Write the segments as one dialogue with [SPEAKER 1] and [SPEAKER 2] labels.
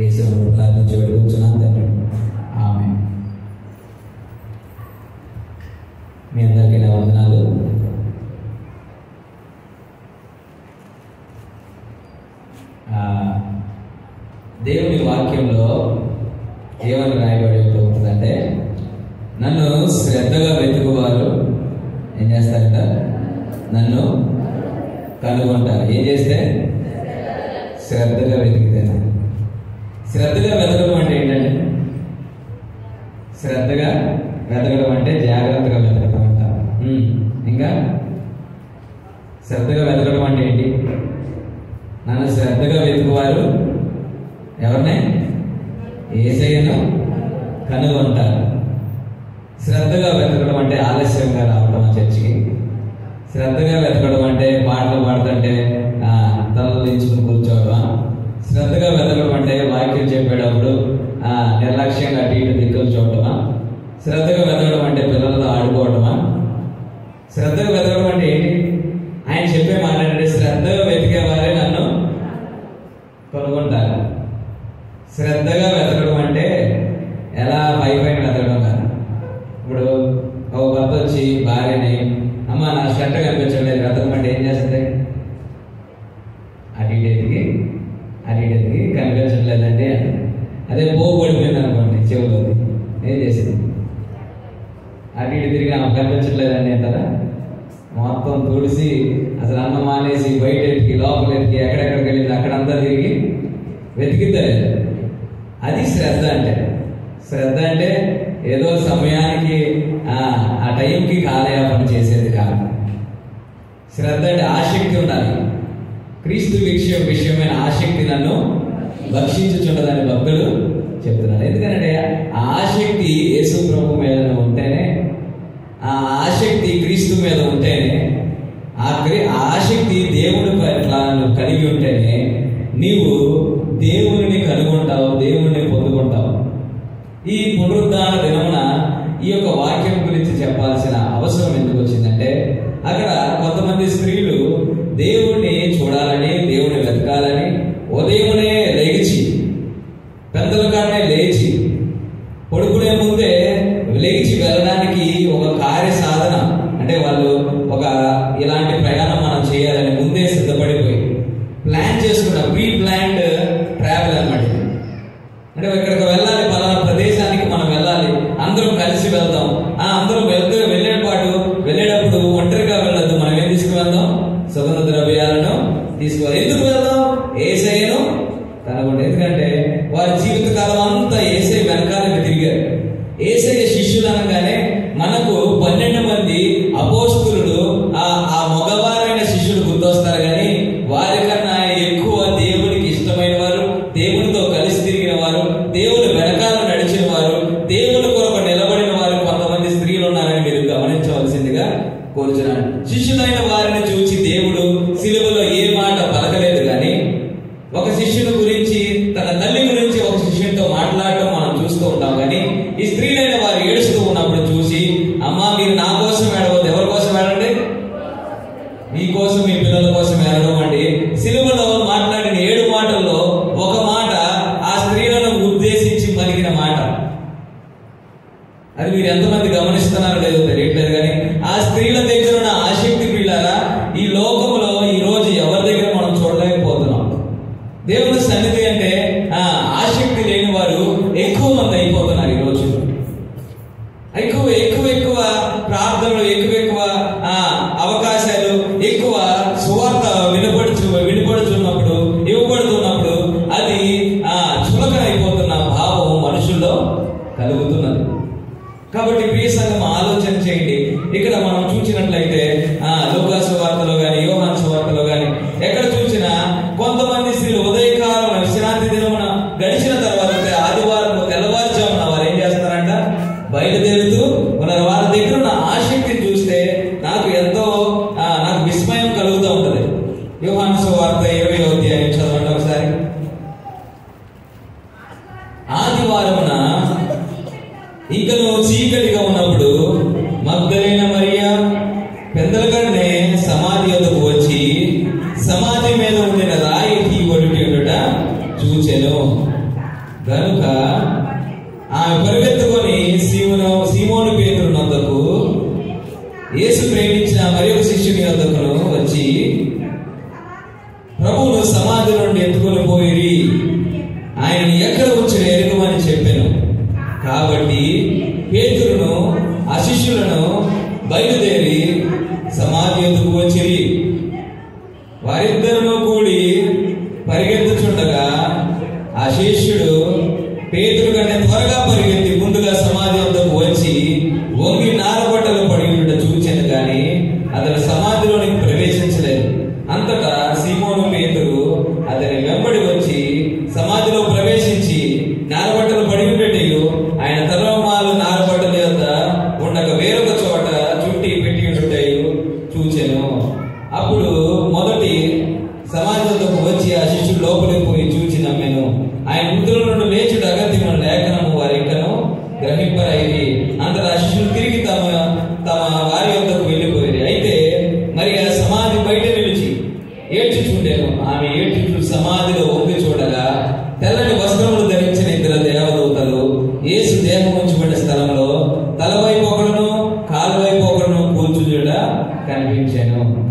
[SPEAKER 1] యేసు ప్రార్థించి వేడుకుంటున్నాను తండ్రి. ఆమేన్. మీ అందరికీ నా వందనాలు. దేవుని వాక్యంలో ఏమని రాయబడి ఉంటుందంటే, నన్ను శ్రద్ధగా వెతుకువారు ఏం చేస్తారంట? నన్ను కనుగొంటారు. ఏం చేస్తే? శ్రద్ధగా వెతికితేనే. శ్రద్ధగా వెతకడం అంటే ఏంటంటే, శ్రద్ధగా వెతకడం అంటే జాగ్రత్తగా వెతకడం అంటారు. ఇంకా శ్రద్ధగా వెతకడం అంటే ఏంటి? నన్ను శ్రద్ధగా వెతుకువారు ఎవరినే? యేసయ్యను కనుగొంటారు. శ్రద్ధగా వెతకడం అంటే ఆలస్యంగా రావడం చర్చికి. శ్రద్ధగా వెతకడం అంటే పాటలు పాడుతుంటే తలలు దించుకుని కూర్చోవడం. శ్రద్ధగా వెతకడం అంటే వాక్యం చెప్పేటప్పుడు నిర్లక్ష్యంగా అటు ఇటు దిక్కులు చూడటమా? శ్రద్ధగా వెతకడం అంటే పిల్లలతో ఆడుకోవడమా? శ్రద్ధగా వెతకడం అంటే ఏంటి? ఆయన చెప్పే మాట అంటే, శ్రద్ధగా వెతికేవారే నన్ను కనుగొంటారు. శ్రద్ధగా వెతకడం అంటే ఎలా పైన వెతకడం కాదు. ఇప్పుడు ఒక భర్త వచ్చి భార్యని, అమ్మ నా షర్ట్ కనిపించలేదు వెతకమంటే ఏం చేస్తుంది? అటు ఇటు ఎతికి కనిపించట్లేదండి. అదే పోగు పడిపోయింది అనుకోండి చెవులోది, ఏం చేసింది? అటు ఇటు తిరిగి కనిపించట్లేదండి అంటారా? మొత్తం తుడిసి అసలు అన్నం మానేసి బయట ఎతికి లోపల ఎతికి ఎక్కడెక్కడికి వెళ్ళింది అక్కడంతా తిరిగి వెతికిద్దలేదు. అది శ్రద్ధ అంటే. శ్రద్ధ అంటే ఏదో సమయానికి ఆ టైంకి కాలయాపన చేసేది కాదు. శ్రద్ధ అంటే ఆసక్తి ఉండాలి. క్రీస్తు విషయమైన ఆసక్తి నన్ను భక్షించుచున్నదని భక్తుడు చెప్తున్నాడు. ఎందుకంటే ఆ ఆసక్తి యేసు ప్రభు మీద ఉంటేనే, ఆ ఆసక్తి క్రీస్తు మీద ఉంటేనే, ఆ ఆసక్తి దేవుని పట్ల నువ్వు కలిగి ఉంటేనే నీవు దేవుని కనుగొంటావు, దేవుణ్ణి పొందుకుంటావు. ఈ పునరుద్ధాన దినమున ఈ యొక్క వాక్యం గురించి చెప్పాల్సిన అవసరం ఎందుకు వచ్చిందంటే, అక్కడ కొంతమంది స్త్రీలు దేవుణ్ణి చూడాలని, దేవుని వెతకాలని ఉదయమునే లేచి, పెద్దల కాడనే లేచి, పడుకునే ముందే లేచి వెళ్ళడానికి ఒక కార్య సాధన అంటే వాళ్ళు ఒక ఇలాంటి ప్రయాణం మనం చేయాలని ముందే సిద్ధపడిపోయి ప్లాన్ చేసుకున్న ప్రీ ప్లాన్డ్ ట్రావెల్ అన్నమాట. అంటే ఇక్కడికి వెళ్ళాలి, పలానా ప్రదేశానికి మనం వెళ్ళాలి, అందరం కలిసి వెళ్దాం. అందరం వెళ్ళేటప్పుడు ఒంటరిగా వెళ్ళొద్దు. మనం ఏం తీసుకువెళ్దాం? సుగంధ ద్రవ్యాలను తీసుకోవాలి. ఎందుకు వెళ్దాం? యేసయ్యను కనుగొండి. ఎందుకంటే వారి జీవితకాలం అంతా యేసయ్య వెనకాలకి తిరిగారు. యేసయ్య శిష్యులు అనగానే మనకు 12 మంది అపోస్తలులు, ఆ మగవారైన శిష్యులు గుర్తొస్తారు. కానీ వారికన్నా ఎక్కువ దేవునికి ఇష్టమైన వారు, దేవునితో కలిసి తిరిగిన వారు, దేవుని వెనకాల నడిచిన వారు, దేవుని కొరకు నిలబడిన వారు కొంతమంది స్త్రీలు ఉన్నారని మీరు గమనించవలసిందిగా కోరుచున్నాను. శిష్యులైన వారిని చూసి దేవుడు సిలువలో ఏ మాట పలకలేదు. కానీ ఒక శిష్యుని గురించి, తన తల్లి గురించి ఒక శిష్యునితో మాట్లాడటం మనం చూస్తూ ఉంటాం. కానీ ఈ స్త్రీలైన వారు ఏడుస్తూ ఉన్నప్పుడు చూసి, అమ్మా మీరు నా కోసం ఏడవద్దు. ఎవరి కోసం ఏడండి? మీకోసం, మీ పిల్లల కోసం ఏడవండి. సిలువలో మాట్లాడిన 7 మాటల్లో ఒక మాట ఆ స్త్రీలను ఉద్దేశించి పలికిన మాట. అది మీరు ఎంతమంది గమనిస్తున్నారో లేదో తెలియట్లేదు. కానీ ఆ స్త్రీల దగ్గర ఉన్న ఆసక్తి పిల్లారా ఈ లోకంలో ఈ రోజు ఎవరి దగ్గర మనం చూడలేకపోతున్నాం. దేవుని సన్నిధి అంటే ఆసక్తి లేని వారు ఎక్కువ మంది అయిపోతున్నారు ఈ రోజు. ఎక్కువ ప్రార్థనలు, ఎక్కువ అవకాశాలు, ఎక్కువ సువార్త వినపడుతున్నప్పుడు, ఇవ్వబడుతున్నప్పుడు అది చులకన అయిపోతున్న భావం మనుషుల్లో కలుగుతున్నది. కాబట్టి ప్రియ సంఘం ఆలోచన చేయండి. ఇక్కడ మనం చూసినట్లయితే లూకా సువార్తలో కానీ, యోహాను సువార్తలో కానీ ఎక్కడ చూసినా కొంతమంది స్త్రీలు ఉదయకాలం విశ్రాంతి దినమున గడిచిన తర్వాత ఆదివారం తెల్లవారుజామున వారు ఏం చేస్తారంట? బయలుదేరుతూ ఉన్నారు. వారి దగ్గర ఉన్న ఆసక్తిని చూస్తే నాకు విస్మయం కలుగుతూ ఉంటుంది. యోహాను సువార్త 20వ అధ్యాయం చదవండి ఒకసారి. ఆదివారమున ఇంకను చీకటిగా ఉన్నప్పుడు మగ్దలేన మరియా పెద్దల కన్నే సమాధి వద్దకు వచ్చి సమాధి మీద ఉండిన రాయి తీయబడి చూచెను. గనుక ఆమె పరిగెత్తుకొని సీమోను పేతురు వద్దకు, యేసు ప్రేమించిన మరి ఒక శిష్యుని వద్దకును వచ్చి, ప్రభువును సమాధి నుండి ఎత్తుకొని పోయిరి, ఆయన ఎక్కడ వచ్చి ఎరుగమని చెప్పాను. కాబట్టి పేతురును ఆ శిష్యులను బయలుదేరి సమాధి ఎదుకు వచ్చిరి. వారిద్దరూ కూడి పరిగెత్తుచుండగా ఆ శిష్యుడు పేతురు కంటే త్వరగా పరిగెత్తి ముందుగా సమాధి వద్దకు వచ్చి వంగి నారబట్టలు పడి ఉండట చూచాను, గాని అతను సమాధిలోనికి ప్రవేశించలేదు. అంతటా సీమోను పేతురు అతని వెంబడి వచ్చి సమాధిలో ప్రవేశించి నారబట్టలు పడి ఉండటయు ఆయన తలమాలు నారబట్టల యొద్ద ఉండక వేరొక చోట చుట్టి పెట్టి ఉండటయు చూచెను. అప్పుడు మొదటి సమాధి వద్దకు వచ్చి ఆ శిష్యుడు లోపలికి పోయి చూచి నమ్మెను. ఆయన మృతుల నుండి లేచుట అగత్యమైన లేఖనము వారి ఇంకను గ్రహింపరైంది. అంతటా ఆ శిష్యులు తిరిగి తమ వారి వద్దకు వెళ్ళిపోయింది. అయితే మరి ఆ సమాధి బయట నిలిచి ఏడ్చుచుండెను. ఆమె ఏడ్చుచు సమాధిలో వంగి చూడగా తెల్లని వస్త్రములు ధరించిన ఇద్దరు దేవదూతలు యేసు దేహం ఉంచబడిన స్థలంలో తలవైపు ఒకడును కాలువైపు ఒకడును కూర్చుండుట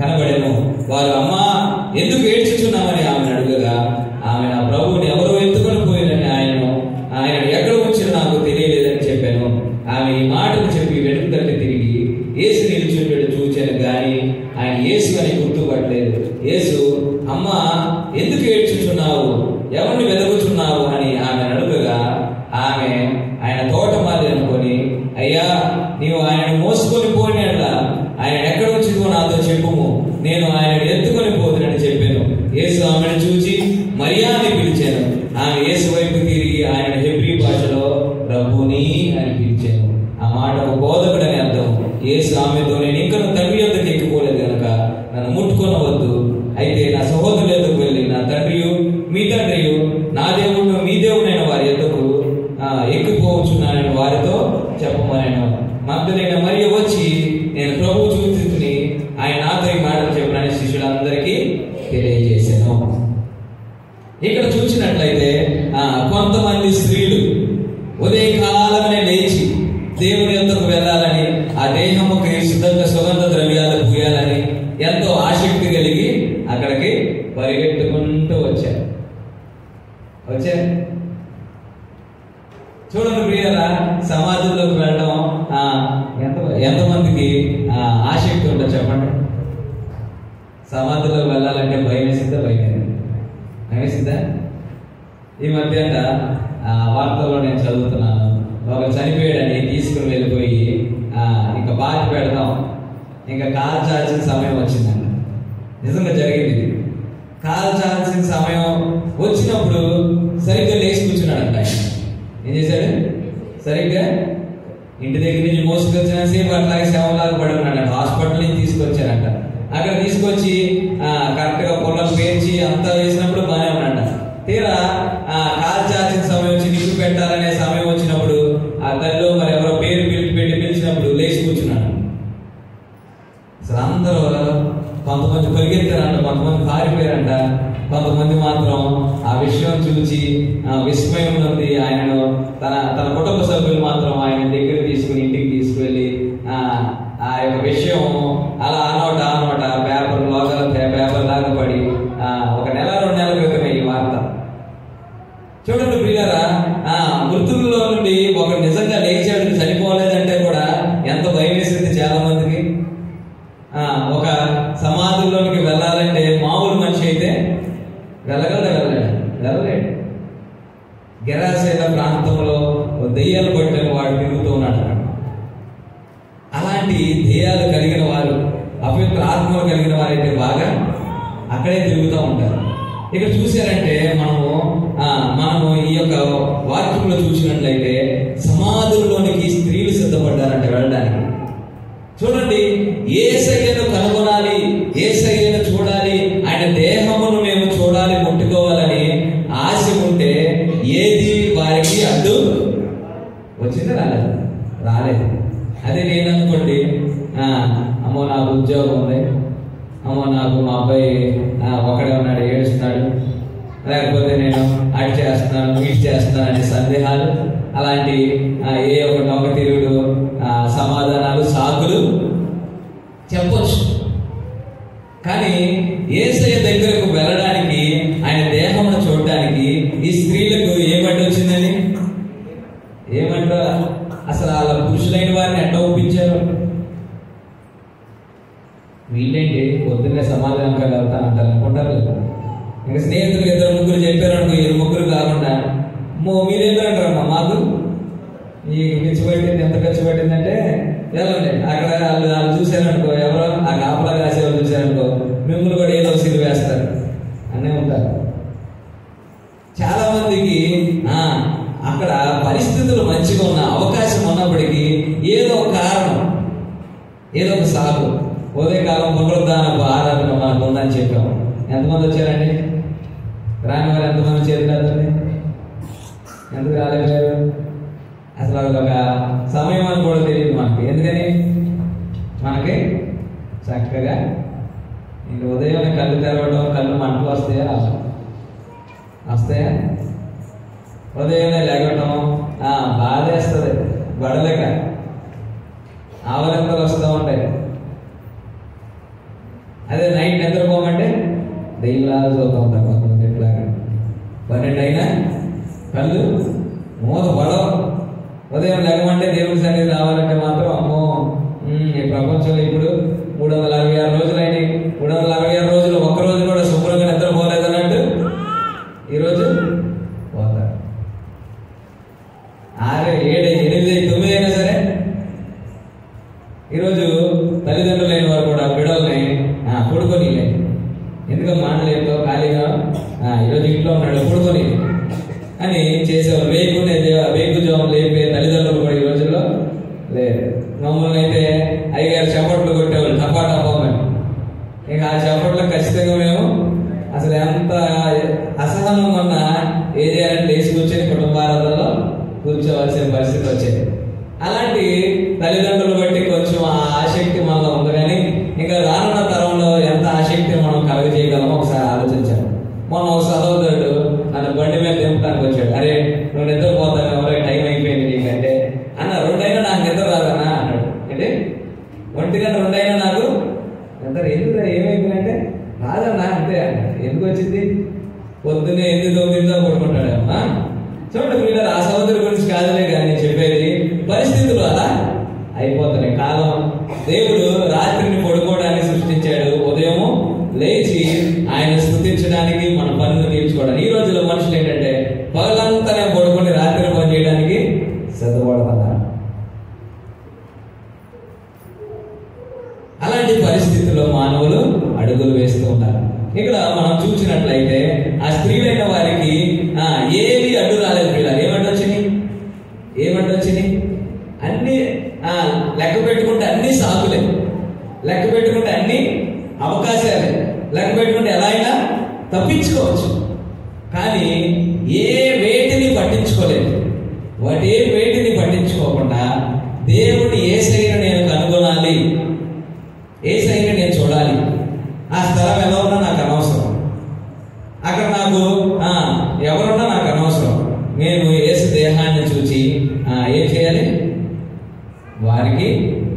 [SPEAKER 1] కనబడెను. వారు, అమ్మా, ఎందుకు ఏడ్చుచున్నామని ఆమెను అడుగగా, ఆమె నా ప్రభువుని ఎవరో ఎత్తుకొని పోయినని ఆయన ఎక్కడ ఉంచిన నాకు తెలియలేదని చెప్పాను. ఆమె ఈ మాటలు చెప్పి వెనుక తట్టి తిరిగి యేసు నిలుచుండేది చూచాను, గాని ఆయన యేసు అని గుర్తుపట్టలేదు. యేసు, అమ్మా, ఎందుకు ఏడ్చుచున్నావు, ఎవరిని వెదకుచున్నావు అని ఆమె అడుగగా, ఆమె ఆయన తోట మాది అనుకొని, అయ్యా, నీవు ఆయనను మోసుకొని పోయినట్లా ఆయన ఎక్కడ వచ్చిందో నాతో చెప్పుము, నేను ఆయన ఎత్తుకొని పోతునని చెప్పాను. యేసు ఆమెను చూచి మరియా అని పిలిచాను. ఆమె యేసు వైపు తిరిగి ఆయన హెబ్రీ భాషలో రబ్బూనీ అని పిలిచాను. ఆ మాటకు బోధకుడని అర్థం. యేసు ఆమెతో, నేను ఇంకా తండ్రి యొద్దకు ఎక్కిపోలేదు కనుక నన్ను ముట్టుకొనవద్దు. అయితే నా సహోదరుల యొద్దకు వెళ్ళి నా తండ్రియు మీ తండ్రియు నా దేవుడు మీ దేవుడైన వారి యొద్దకు ఎక్కిపోవచ్చున్నానని వారితో చెప్పమనేను. మగ్దలేన మరియ వచ్చి, నేను ప్రభువు చూసి ఆయన నాతో ఈ మాటలు చెప్పినని శిష్యులందరికీ తెలియజేశాను. ఇక్కడ చూసినట్లయితే కొంతమంది స్త్రీలు ఉదయకాలమే లేచి దేవుని యొద్దకు వెళ్ళాలని, ఆ దేహముకి శుద్ధంగా సుగంధ ద్రవ్యాలు పూయాలని ఎంతో ఆసక్తి కలిగి అక్కడికి పరిగెట్టుకుంటూ వచ్చారు. చూడండి ప్రియులారా, సమాజంలోకి వెళ్ళడం ఎంతమందికి ఆసక్తి ఉంటుంది చెప్పండి. సమాధిలోకి వెళ్ళాలంటే భయం వేసిందా? ఈ మధ్య వార్తల్లో నేను చదువుతున్నాను, ఒక చనిపోయాడని తీసుకుని వెళ్ళిపోయి ఇంకా బాధ పెడదాం, ఇంకా కాల్చాల్సిన సమయం వచ్చిందండి. నిజంగా జరిగింది ఇది. కాల్చాల్సిన సమయం వచ్చినప్పుడు సరిగ్గా లేచి కూర్చున్నాడంట. ఆయన ఏం చేశాడు? సరిగ్గా ఇంటి దగ్గర నుంచి మోసుకొచ్చిన సేపు అట్లాగే సేవలాగా పడి ఉన్నాడంట. హాస్పిటల్ నుంచి తీసుకొచ్చారంట. అక్కడ తీసుకొచ్చి కరెక్ట్ గా పొలం పేర్చి అంతా వేసినప్పుడు బాగానే ఉన్నాడంట. తీరా కాల్చాల్సిన సమయం వచ్చి నిప్పు పెట్టాలనే సమయం వచ్చినప్పుడు ఆ తల్లిలో మరి ఎవరో పేరు పిలిచినప్పుడు లేచి కూర్చున్నాడు. అసలు అందరూ కొంతమంది పరిగెత్తారంట, కొంతమంది పారిపోయారంట, కొంతమంది మాత్రం ఆ విషయం చూసి విస్మయం ఉంది. ఆయనను తన కుటుంబ సభ్యులు మాత్రం ఆయన దగ్గర తీసుకుని ఇంటికి తీసుకువెళ్ళి ఆ యొక్క విషయం అలా అనోట పేపర్ లాగా పడి ఒక నెల 2 నెలల క్రితమే ఈ వార్త. చూడండి ప్రియులారా, మృతుల్లో నుండి ఒకరు నిజంగా లేచాడు, చనిపోలేదంటే కూడా ఎంత భయం వేసింది చాలా మందికి. ఒక సమాధుల్లోనికి వెళ్ళాలంటే మామూలు మనిషి అయితే వెళ్ళలేడు. గెరాసేన ప్రాంతంలో దెయ్యాలు పట్టిన వాడు తిరుగుతూ ఉన్నాడు. అలాంటి దెయ్యాలు కలిగిన వారు, అపవిత్ర ఆత్మలు కలిగిన వారైతే బాగా అక్కడే తిరుగుతూ ఉంటారు. ఇక్కడ చూసారంటే మనము ఈ యొక్క వాక్యంలో చూసినట్లయితే సమాధుల్లోనికి స్త్రీలు సిద్ధపడ్డారంటే వెళ్ళడానికి. చూడండి, యేసయ్యను కనుగొనాలి, యేసయ్యను చూడాలి, ఆయన దేహమును మేము చూడాలి, ముట్టుకోవాలని ఆశ ఉంటే ఏది వారికి అడ్డు వచ్చింది? రాలేదు. అదే నేను అనుకోండి, అమ్మో నాకు ఉద్యోగం ఉంది, అమ్మో నాకు మా అబ్బాయి ఒకడే ఉన్నాడు, ఏడుస్తున్నాడు, లేకపోతే నేను అటు చేస్తున్నాను ఇటు చేస్తున్నాను అనే సందేహాలు, అలాంటి ఏ ఒక నౌక తిరుగుడు సమాధానాలు, సాకులు చెప్పొచ్చు. కానీ యేసయ్య దగ్గరకు వెళ్ళడానికి, ఆయన దేహమును చూడడానికి ఈ స్త్రీలకు ఏమంటూ వచ్చిందని, ఏమంటా అసలు వాళ్ళ పురుషులైన వారిని ఎట్లా ఒప్పించారు? వీళ్ళేంటి పొద్దున్నే సమాధానం వెళ్తానంటారు అనుకుంటారు. ఇంకా స్నేహితులు 2-3 చెప్పారు అనుకో, 7 కాకుండా మీరేంటారమ్మా మాకు ఈ ఖర్చు పెట్టింది, ఎంత ఖర్చు పెట్టిందంటే వెళ్ళండి అక్కడ వాళ్ళు చూశారనుకో, ఎవరో ఆ కాపలా కాసేవాళ్ళు చూశారనుకో మిమ్మల్ని కూడా ఏదో సిలువ వేస్తారు అనే ఉంటారు. చాలా మందికి అక్కడ పరిస్థితులు మంచిగా ఉన్న అవకాశం ఉన్నప్పటికీ ఏదో ఒక కారణం, ఏదో ఒక సాగు. ఉదయకాలం పునరుద్ధానపు ఆరాధన మనకు ఉందని చెప్పాము. ఎంతమంది వచ్చారండి? రాని వారు ఎంతమంది చేరుతారండి? ఎందుకు రాలేదు? అసలు అది ఒక సమయం అని కూడా తెలియదు మనకి. ఎందుకని మనకి చక్కగా ఇంక ఉదయం కళ్ళు తెరవడం, కళ్ళు మంటలు వస్తాయా? ఉదయం లేకటం బాధేస్తుంది, గొడవలేక ఆవలింతలు వస్తూ ఉంటాయి. అదే నైట్ నిద్రపోమంటే దెయ్యంలాగా చూస్తూ ఉంటారు కొంతమంది. ఎట్లాగా 12 అయినా కళ్ళు మూత పడవ. ఉదయం లేకమంటే దేవుడి సన్నిధి రావాలంటే మాత్రం అమ్మో, ఈ ప్రపంచంలో ఇప్పుడు 366 రోజులైనాయి. 366 రోజులు ఒక్కరోజు కూడా శుభ్రంగా నిద్రపోలేదన్నట్టు ఈరోజు పోతారు. 6, 7, 8, 9 అయినా సరే ఈరోజు తల్లిదండ్రులైన వారు కూడా బిడ్డల్ని పడుకొని ఎందుకంటే మాటలేతో ఖాళీగా ఈరోజు ఇంట్లో ఉన్నాడు పడుకొని అని చేసేవారు. వేకుజాము లేపే తల్లిదండ్రులు కూడా ఈ రోజుల్లో లేదు. మమ్మల్ని అయితే అయ్యగారు చప్పట్లు కొట్టేవాళ్ళు టపాటపోమని. ఇక ఆ చప్పట్లో ఖచ్చితంగా మేము అసలు ఎంత అసహనం ఉన్న ఏరియాని లేచి కూర్చొని కుటుంబారాధనలో కూర్చోవలసిన పరిస్థితి వచ్చేది. అలాంటి తల్లిదండ్రులు బట్టి కొంచెం ఆ ఆసక్తి మనలో ఉంది. కానీ ఇంకా రానున్న తరంలో ఎంత ఆసక్తి మనం కలుగజేయగలమో ఒకసారి ఆలోచించాను. మొన్న ఒక సహోదరుడు నన్ను బండి మీద దింపడానికి వచ్చాడు. అరే నువ్వు నిద్రపోతాను, ఎవరో టైం అయిపోయింది నీకంటే. అన్న 2 అయినా నాకు నిద్ర రాదన్నా అన్నాడు. అంటే 1 గంట 2 అయినా నాకు నిద్ర ఎందుకు ఏమైందంటే రాదన్నా అంతే. ఎందుకు వచ్చింది? పొద్దున్నే 8-9 పడుకుంటాడేమో. చూడండి పిల్లలు, ఆ సహోదరు గురించి కాదులే కానీ నేను చెప్పేది పరిస్థితులు అలా అయిపోతున్నాయి. కాలం దేవుడు రాత్రిని పడుకోవడానికి సృష్టించాడు, ఉదయము లేచి ఆయన స్తుతించడానికి, మన పనులు తీర్చుకోవడానికి. ఈ రోజుల్లో మనుషులు ఏంటంటే పగలంతా పడుకొని రాత్రి పని చేయడానికి సిద్ధపడుతున్నారు. అలాంటి పరిస్థితుల్లో మానవులు అడుగులు వేస్తూ ఉంటారు. ఇక్కడ మనం చూసినట్లయితే ఆ స్త్రీలైన వారికి ఏది అడ్డు రాలేదు. పిల్లలు ఏమంటొచ్చినాయి అన్ని లెక్క పెట్టుకుంటే అన్ని సాకులే, లెక్క పెట్టుకుంటే అన్ని అవకాశాలే, లెక్క పెట్టుకుంటే ఎలా అయినా తప్పించుకోవచ్చు. కానీ వేటిని పట్టించుకోలేదు. వేటిని పట్టించుకోకుండా దేవుడి యేసయ్యను నేను కనుగొనాలి, యేసయ్యను నేను చూడాలి. ఆ స్థలం ఎలా ఉన్నా నాకు అనవసరం, అక్కడ నాకు ఎవరున్నా నాకు అనవసరం. నేను యేసు దేహాన్ని చూచి ఏం చేయాలి? వారికి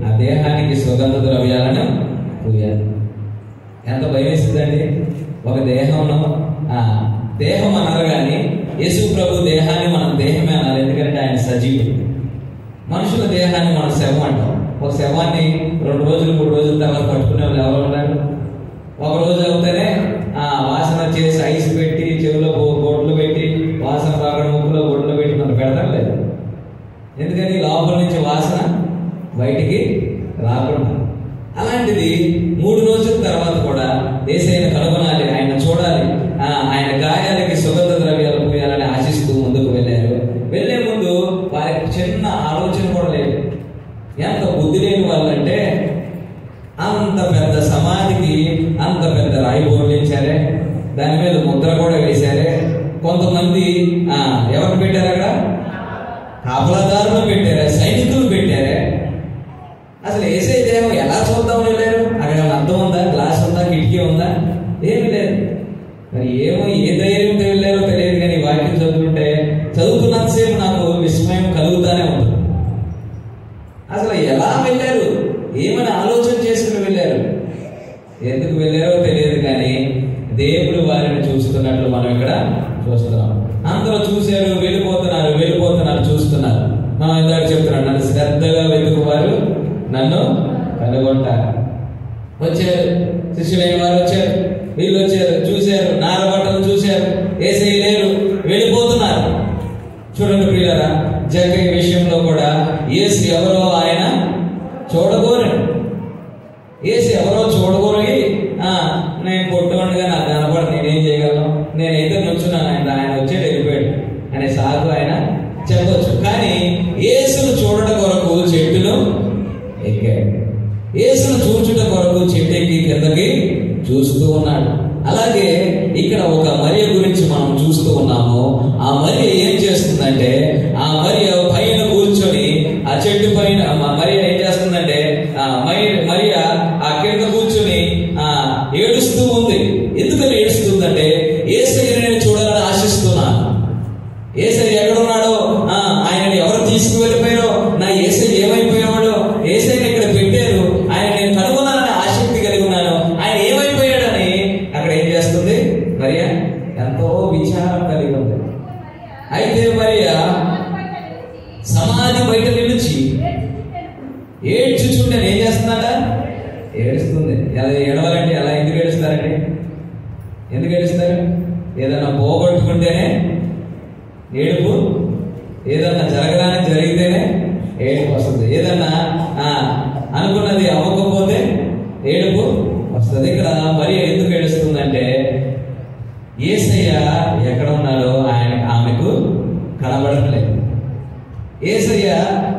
[SPEAKER 1] ఆ దేహానికి సుగంధ ద్రవ్యాలను పూయాలి. ఎంత భయం వేస్తుందండి! ఒక దేహంలో దేహం అన్నారు కానీ యేసు ప్రభు దేహాన్ని మనం దేహమే అనాలి. ఎందుకంటే ఆయన సజీవుడు. మనుషుల దేహాన్ని మనం శవం అంటాం. ఒక శవాన్ని 2 రోజులు 3 రోజుల తర్వాత పట్టుకునే వాళ్ళు ఎవరు ఉన్నారు? ఒక రోజు అవుతేనే వాసన చేసి ఐస్ పెట్టి చెవిలో బొడ్లు పెట్టి వాసన రాగడం, ముక్కులో బొడ్లు పెట్టి మనం పెడతాం లేదు. ఎందుకని లోపల నుంచి వాసన బయటికి రాకుండా. అలాంటిది 3 రోజుల తర్వాత కూడా యేసయ్యను కనుగొనాలి, ఆయన చూడాలి, ఆయన గాయాలకి సుగంధ ద్రవ్యాలు పూయాలని ఆశిస్తూ ముందుకు వెళ్ళారు. వెళ్లే ముందు వారికి చిన్న ఆలోచన కూడా లేదు. ఎంత బుద్ధి లేని వాళ్ళంటే అంత పెద్ద సమాధికి అంత పెద్ద రాయి బోర్లించారే, దాని మీద ముద్ర కూడా వేశారే. కొంతమంది ఎవరు పెట్టారు? అక్కడ కాపలాదారులు పెట్టారా, సైనికులు పెట్టారే. అసలు యేసయ్య దేహం ఎలా చూద్దాం వెళ్ళారు? అక్కడ అర్థం ఉందా? గ్లాస్ ఉందా? కిటికీ ఉందా? ఏమి లేదు. మరి ఏ ధైర్యంతో వెళ్ళారు? చూశారు, వెళ్ళిపోతున్నారు చూస్తున్నారు. మనం ఇందాక చెప్తున్నాడు, నన్ను శ్రద్ధగా వెతుకువారు నన్ను కనుగొంటారు. వచ్చారు, శిష్యులైన వారు వచ్చారు, వీళ్ళు వచ్చారు, చూశారు, నారబట్టలు చూశారు, యేసయ్య లేరు, వెళ్ళిపోతున్నారు. చూడండి ప్రియులారా, జక్కయ్య విషయంలో కూడా యేసు ఎవరో ఆయన చూడగోరడు. యేసు ఎవరో చూడగోరగి నేను పొట్టుగా నాకు కనపడి నేనేం చేయగలను, నేనైతే నుంచున్నాను, ఆయన వచ్చాడు వెళ్ళిపోయాడు అనే సాగు ఆయన చెప్పొచ్చు. కానీ యేసును చూడటం కొరకు చెట్టును ఎక్కాడు. యేసును చూచుట కొరకు చెట్టు ఎక్కి కిందకి చూస్తూ ఉన్నాడు. అలాగే ఇక్కడ ఒక మరియ గురించి మనం చూస్తూ ఉన్నాము. ఆ మరియ ఏం చేస్తుందంటే, ఆ మరియ పైన కూర్చొని ఆ చెట్టు పైన మరియ ఏం చేస్తుందంటే, మరియ ఆ కింద కూర్చొని ఏడుస్తూ ఉంది. ఎందుకని ఏడుస్తుందంటే, యేసయ్యని నేను చూడాలని ఆశిస్తున్నాను. యేసయ్య ఎక్కడున్నాడో, ఆయనని ఎవరు తీసుకువెళ్ళిపోయారో, నా యేసయ్య ఏమైపోయాడో, యేసయ్యని ఇక్కడ పెట్టారు, ఆయన నేను కనుగొనాలని ఆసక్తి కలిగి ఉన్నాను, ఆయన ఏమైపోయాడని అక్కడ ఏం చేస్తుంది మరియ, ఎంతో విచారం కలిగి ఉంది. అయితే మరియ సమాధి బయట నిలిచి ఏడ్చుచుంటే ఏం చేస్తున్నాడా, ఏడుస్తుంది. ఎలా ఏడవాలంటే ఎలా, ఎందుకు ఏడుస్తారండి? ఎందుకు ఏడుస్తారు? ఏదన్నా పోగొట్టుకుంటేనే ఏడుపు, ఏదన్నా జరగడానికి జరిగితేనే ఏడుపు వస్తుంది, ఏదన్నా అనుకున్నది అవ్వకపోతే ఏడుపు వస్తుంది. ఇక్కడ మరి ఎందుకు ఏడుస్తుందంటే, యేసయ్య ఎక్కడ ఉన్నాడో ఆమెకు కనబడట్లేదు. యేసయ్య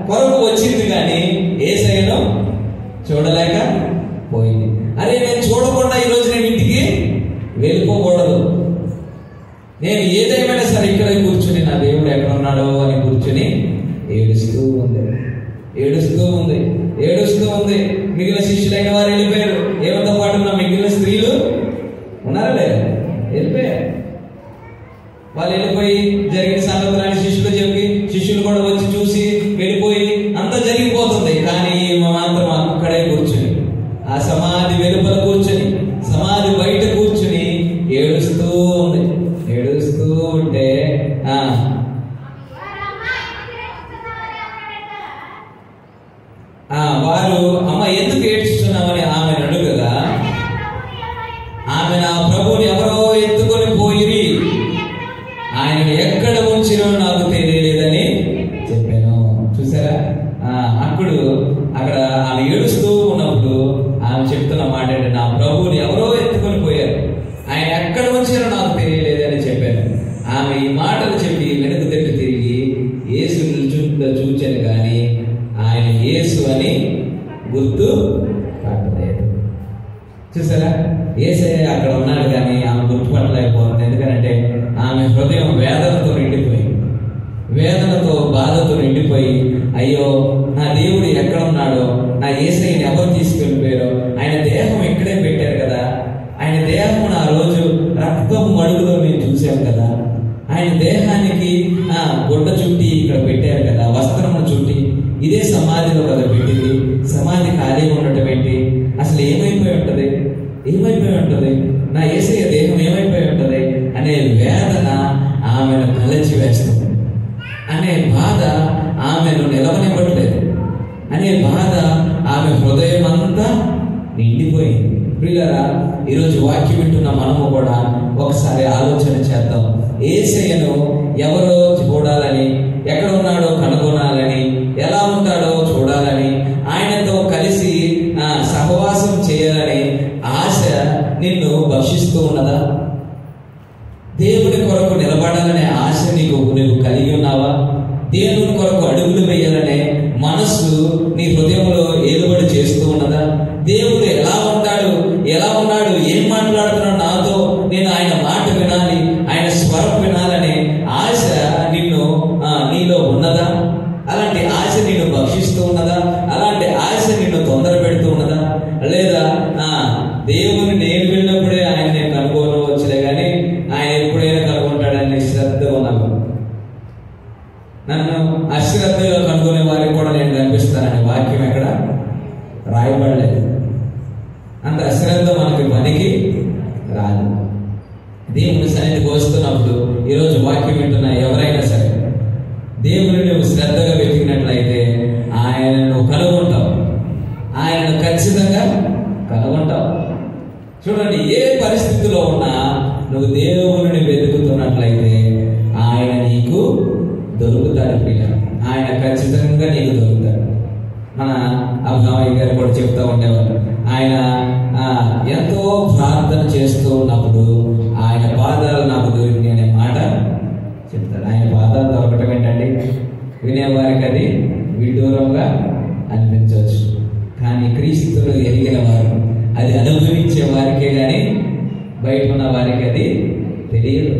[SPEAKER 1] కొరకు వచ్చింది కానీ యేసయ్యను చూడలేక పోయింది. అరే, నేను చూడకుండా ఈరోజు నేను ఇంటికి వెళ్ళిపోకూడదు, నేను ఏదేమైనా సరే ఇక్కడ కూర్చుని నా దేవుడు ఎక్కడ ఉన్నాడో అని కూర్చుని ఏడుస్తూ ఉంది. మిగిలిన శిష్యులైన వారు వెళ్ళిపోయారు. ఏమంతో పాటు ఉన్న మిగిలిన స్త్రీలు ఉన్నారా లేదా? వెళ్ళిపోయారు. వాళ్ళు వెళ్ళిపోయి జరిగిన సంగతులని శిష్యులు చెప్పి, శిష్యులు కూడా వచ్చి చూసి వెళ్ళిపోయి అంతా జరిగిపోతుంది. కానీ మాత్రం అక్కడే కూర్చుని, ఆ సమాధి వెలుపల కూర్చుని, సమాధి బయట కూర్చుని ఏడుస్తూ ఉంటే వారు, అమ్మ ఎందుకు ఏడుస్తున్నామని ఆమెను అడుగగా, ఆమె నా ప్రభువుని ఎవరో ఎత్తుకొని పోయి ఆయన ఎక్కడ ఉంచినో నాకు తెలియలేదని చెప్పాను. చూసారా, అక్కడ ఆమె ఏడుస్తూ ఉన్నప్పుడు ఆమె చెప్తున్న మాట ఏంటంటే, నా ప్రభువుని ఎవరో ఎత్తుకొని పోయారు, ఆయన ఎక్కడ ఉంచారో నాకు తెలియలేదని చెప్పాను. ఆమె ఈ మాటలు చెప్పి వెనుక తిరిగి యేసు చూచాను కానీ ఆయన యేసు అని గుర్తు పట్టలేదు. చూసారా, యేసయ్య అక్కడ ఉన్నాడు కానీ ఆమె గుర్తుపట్టలేకపోతుంది. ఎందుకంటే ఆమె హృదయం వేదనతో నిండిపోయింది, వేదనతో బాధతో నిండిపోయి, అయ్యో నా దేవుడు ఎక్కడ ఉన్నాడో, నా యేసయ్యని ఎవరు తీసుకెళ్ళిపోయారో, ఆయన దేహం ఇక్కడే పెట్టారు కదా, ఆయన దేహం ఆ రోజు రక్తం మడుగులో మేము చూసాం కదా, ఆయన దేహానికి గుడ్డ చుట్టి ఇక్కడ పెట్టారు కదా, వస్త్రము చుట్టి, ఇదే సమాధిలో కదా పెట్టింది, సమాధి ఖాళీగా ఉండటం ఏంటి, అసలు ఏమైపోయి ఉంటది, నా యేసయ్య దేహం ఏమైపోయి ఉంటది అనే వేదన ఆమెను కలచి వేస్తుంది. అనే బాధ ఆమెను నిలవనివ్వట్లేదు, అనే బాధ ఆమె హృదయం అంతా నిండిపోయింది. ప్రియులారా, ఈరోజు వాక్యం వింటున్న మనము కూడా ఒకసారి ఆలోచన చేద్దాం. యేసయ్యను ఎవరో చూడాలని, ఎక్కడ ఉన్నాడో కనుగొనాలని, ఎలా ఉంటాడో చూడాలని, ఆయనతో కలిసి సహవాసం చేయాలని ఆశ నిన్ను భక్షిస్తూ ఉన్నదా? దేవుని కొరకు నిలబడాలనే ఆశ నువ్వు కలిగి ఉన్నావా? దేవుని కొరకు అడుగులు వేయాలనే మనస్సు నీ హృదయంలో ఏలుబడి చేస్తూ ఉన్నదా? దేవుడు ఎలా ఉన్నాడు, ఏం మాట్లాడుతున్నాడు నాతో, నేను ఆయన మాట వినాలి, ఆయన స్వరం వినాలనే ఆశ నీలో ఉన్నదా? అలాంటి ఆశ నిన్ను భక్షిస్తూ ఉన్నదా? అలాంటి ఆశ నిన్ను తొందర పెడుతూ ఉన్నదా? లేదా దేవుని నేను వెళ్ళినప్పుడే ఆయన నేను కనుగొనవచ్చులే కానీ ఆయన ఎప్పుడైనా కనుగొంటాడని శ్రద్ధగా ఉన్నాను, నన్ను అశ్రద్ధగా కనుగొనే వారికి కూడా నేను కనిపిస్తానని వాక్యం ఎక్కడ రాయబడలేదు. అంత అశ్రద్ధ మనకి పనికి రాదు. దేవుని సన్నిధికి వస్తున్నప్పుడు ఈరోజు వాక్యం వింటున్న ఎవరైనా సరే దేవుని నువ్వు శ్రద్ధగా వెతికినట్లయితే ఆయన నువ్వు కనుగొంటావు, ఆయనను ఖచ్చితంగా కనుగొంటావు. చూడండి, ఏ పరిస్థితిలో ఉన్నా నువ్వు దేవుని వెతుకుతున్నట్లయితే ఆయన నీకు దొరుకుతాడు పిల్ల, ఆయన ఖచ్చితంగా నీకు దొరుకుతాడు. మన అబ్బాయి గారు కూడా చెప్తా ఉండేవారు, ఆయన ఎంతో ప్రార్థన చేస్తూ ఉన్నప్పుడు ఆయన పాదాలు నాకు దొరికినాయి అనే మాట చెప్తాడు. ఆయన పాదాలు దొరకటం ఏంటండి, వినేవారికి అది విడ్డూరంగా అనిపించవచ్చు, కానీ క్రీస్తును ఎరిగిన వారు, అది అనుభవించే వారికే కానీ బయట ఉన్న వారికి అది తెలియదు.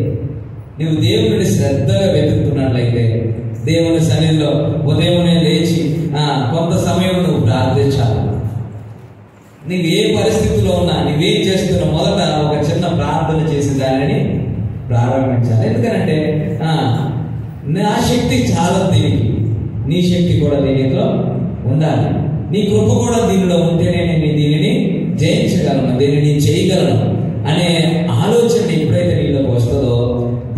[SPEAKER 1] నువ్వు దేవుడిని శ్రద్ధగా వెతుకుతున్నట్లయితే దేవుని సన్నిధిలో ఉదయమునే లేచి కొంత సమయం నువ్వు ప్రార్థించాలి. నీవు ఏ పరిస్థితిలో ఉన్నా, నువ్వేం చేస్తున్నా మొదట ఒక చిన్న ప్రార్థన చేసి దానిని ప్రారంభించాలి. ఎందుకంటే నా శక్తి చాలా దీనికి, నీ శక్తి కూడా దీనిలో ఉండాలి, నీ కృప కూడా దీనిలో ఉంటేనే నేను దీనిని జయించగలను, దీనిని చేయగలను అనే ఆలోచన ఎప్పుడైతే నీలోకి వస్తుందో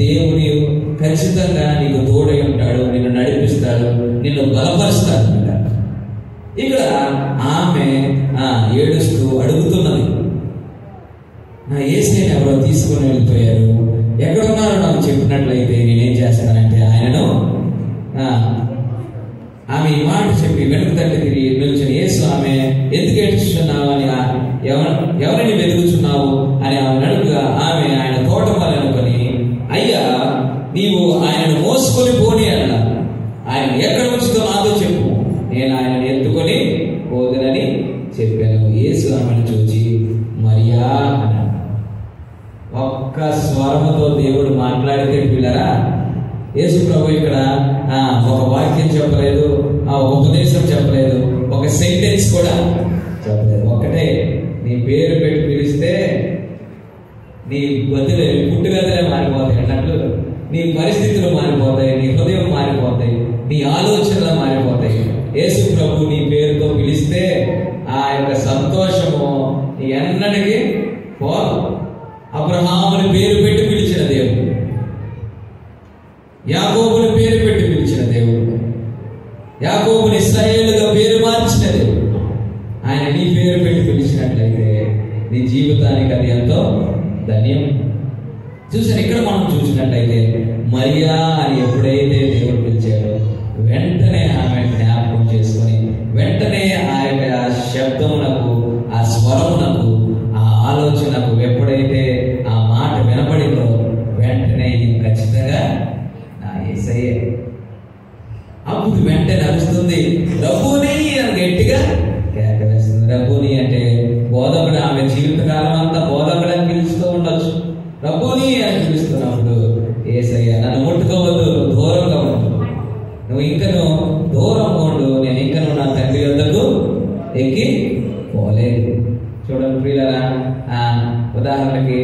[SPEAKER 1] దేవుని ఖచ్చితంగా నీకు తోడై ఉంటాడు, నిన్ను నడిపిస్తాడు, నిన్ను బలపరుస్తాడు. ఇక్కడ ఆమె ఏడుస్తూ అడుగుతున్నది, నా యేసయ్యను ఎవరో తీసుకుని వెళ్ళిపోయారు, ఎక్కడున్నారో నాకు చెప్పినట్లయితే నేనేం చేస్తానంటే ఆయనను ఆమె ఈ మాట చెప్పి వెనుక తల్లి తిరిగి నిల్చుని, యేసు ఆమె ఎందుకు ఏడుస్తున్నావు అని, ఎవరిని వెతుకుతున్నావు అని ఆమె అడుగుగా ఆమె ఆయన తోటమాలి అనుకొని, అయ్యా నీవు ఆయనను మోసుకొని పోని అన్న, ఆయన ఎక్కడ ఉంచుతో నాతో చెప్పు, నేను ఆయనను ఎత్తుకొని పోదునని చెప్పాను. యేసు ఆమెను చూచి మరియా అన్నాడు. ఒక్క స్వరముతో దేవుడు మాట్లాడితే పిల్లరా, యేసు ప్రభు ఇక్కడ ఒక వాక్యం చెప్పలేదు, ఒక ఉపదేశం చెప్పలేదు, ఒక సెంటెన్స్ కూడా చెప్పలేదు. ఒక్కటే, నీ పేరు పెట్టి పిలిస్తే నీ గదిలో పుట్టుగదిలే మారిపోతాయి అన్నట్లు నీ పరిస్థితులు మారిపోతాయి, నీ హృదయం మారిపోతాయి, నీ ఆలోచనలు మారిపోతాయి. యేసు ప్రభు నీ పేరుతో పిలిస్తే ఆ యొక్క సంతోషము ఎన్నటికీ పోదు. అబ్రహాముని పేరు పెట్టి పిలిచిన దేవుడు, యాకోబుని పేరు పెట్టి పిలిచిన దేవుడు, యాకోబుని ఇశ్రాయేలుగా పేరు మార్చిన దేవుడు, ఆయన నీ పేరు పెట్టి పిలిచినట్లయితే నీ జీవితానికి అది ఎంతో ధన్యం. చూసారు, ఇక్కడ మనం చూసినట్లయితే మరియా అని ఎప్పుడైతే దేవుడు పిలిచాడో వెంటనే ఆమె జ్ఞాపకం చేసుకొని, వెంటనే ఆ యొక్క శబ్దమునకు, ఆ స్వరమునకు, ఆ ఆలోచనకు ఎప్పుడైతే ఆ మాట వినపడిందో వెంటనే ఖచ్చితంగా నా యేసయ్యే. అప్పుడు వెంటనే అరుస్తుంది, రబ్బూనీ అని గట్టిగా కేక వేస్తుంది. రబ్బూనీ అంటే బోధకుడు, ఆమె జీవితకాలం అంతా బోధకుడు అని పిలుస్తూ ఉండొచ్చు. రబ్బూనీ అని పిలుస్తున్నప్పుడు యేసయ్య నన్ను ముట్టుకోవద్దు, దూరంగా ఉండు, నువ్వు ఇంకను దూరంగా ఉండు, నేను ఇంకను నా తండ్రి వద్దకు ఎక్కి పోలేదు. చూడండి ప్రియులారా, ఉదాహరణకి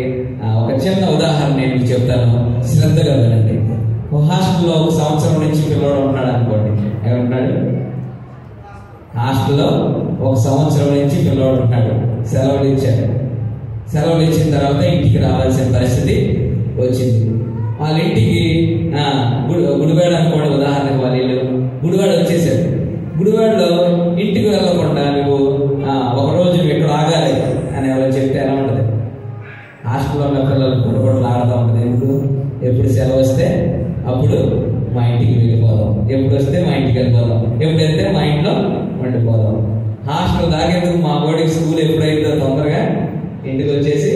[SPEAKER 1] ఒక చిన్న ఉదాహరణ నేను చెప్తాను, శ్రద్ధగా వినండి. హాస్టల్లో ఒక సంవత్సరం నుంచి పిల్లవాడు ఉన్నాడు అనుకోండి, ఏమంటున్నాడు, హాస్టల్లో ఒక సంవత్సరం నుంచి పిల్లవాడు ఉన్నాడు, సెలవులు ఇచ్చాడు. సెలవులు ఇచ్చిన తర్వాత ఇంటికి రావాల్సిన పరిస్థితి వచ్చింది. వాళ్ళ ఇంటికి గుడివాడ అనుకోండి, ఉదాహరణకు వాళ్ళ ఇల్లు గుడివాడ వచ్చేసారు. గుడివాడలో ఇంటికి వెళ్ళకుండా నువ్వు ఒకరోజు ఇక్కడ ఆగాలి అని ఎవరో చెప్తే ఎలా ఉంటుంది? హాస్టల్లో ఉన్న పిల్లలు గుడిగొడలు ఆడుతూ ఉంటుంది. ఎప్పుడు సెలవు వస్తే అప్పుడు మా ఇంటికి వెళ్ళిపోదాం, ఎప్పుడు వస్తే మా ఇంటికి వెళ్ళిపోదాం, ఎప్పుడు వెళ్తే మా ఇంట్లో వండిపోదాం. హాస్టల్ దాకేందుకు మా బోర్డింగ్ స్కూల్ ఎప్పుడైతే తొందరగా ఇంటికి వచ్చేసి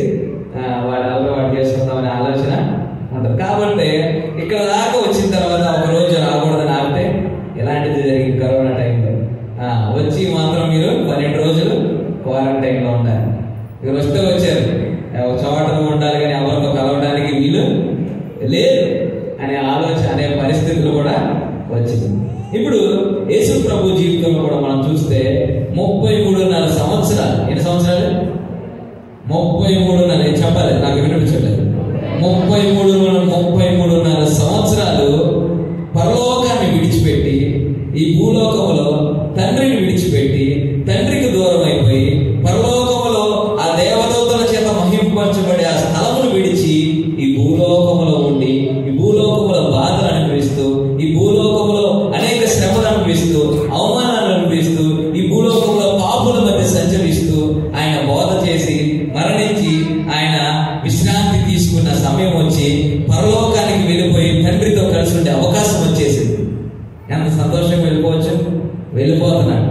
[SPEAKER 1] వాడు అలవాటు చేసుకుందామనే ఆలోచన ఉంటుంది. కాబట్టి ఇక్కడ దాకా వచ్చిన తర్వాత ఒక రోజు రాకూడదని ఆపితే ఎలాంటిది జరిగింది? కరోనా టైంలో వచ్చి మాత్రం మీరు 12 రోజులు క్వారంటైన్లో ఉండాలి. మీరు వస్తే వచ్చారు, చోటను ఉండాలి కానీ ఎవరితో కలవడానికి వీలు లేదు అనే ఆలోచన, అనే పరిస్థితులు కూడా వచ్చింది. ఇప్పుడు యేసు ప్రభు జీవితంలో కూడా మనం చూస్తే 33.5 సంవత్సరాలు, ఎన్ని సంవత్సరాలు? 33.5 చెప్పాలి, నాకు వినిపించలేదు. 33.5 సంవత్సరాలు పరలోకాన్ని విడిచిపెట్టి ఈ భూలోకములో తండ్రిని విడిచిపెట్టి తండ్రికి దూరం అయిపోయి పరలోకములో ఆ దేవదూతల చేత మహింపరచబడి ఆ స్థలమును విడిచి ఈ భూలోకములో ఉండి ఈ వచ్చేసింది. ఎంత సంతోషంగా వెళ్ళిపోతున్నాడు,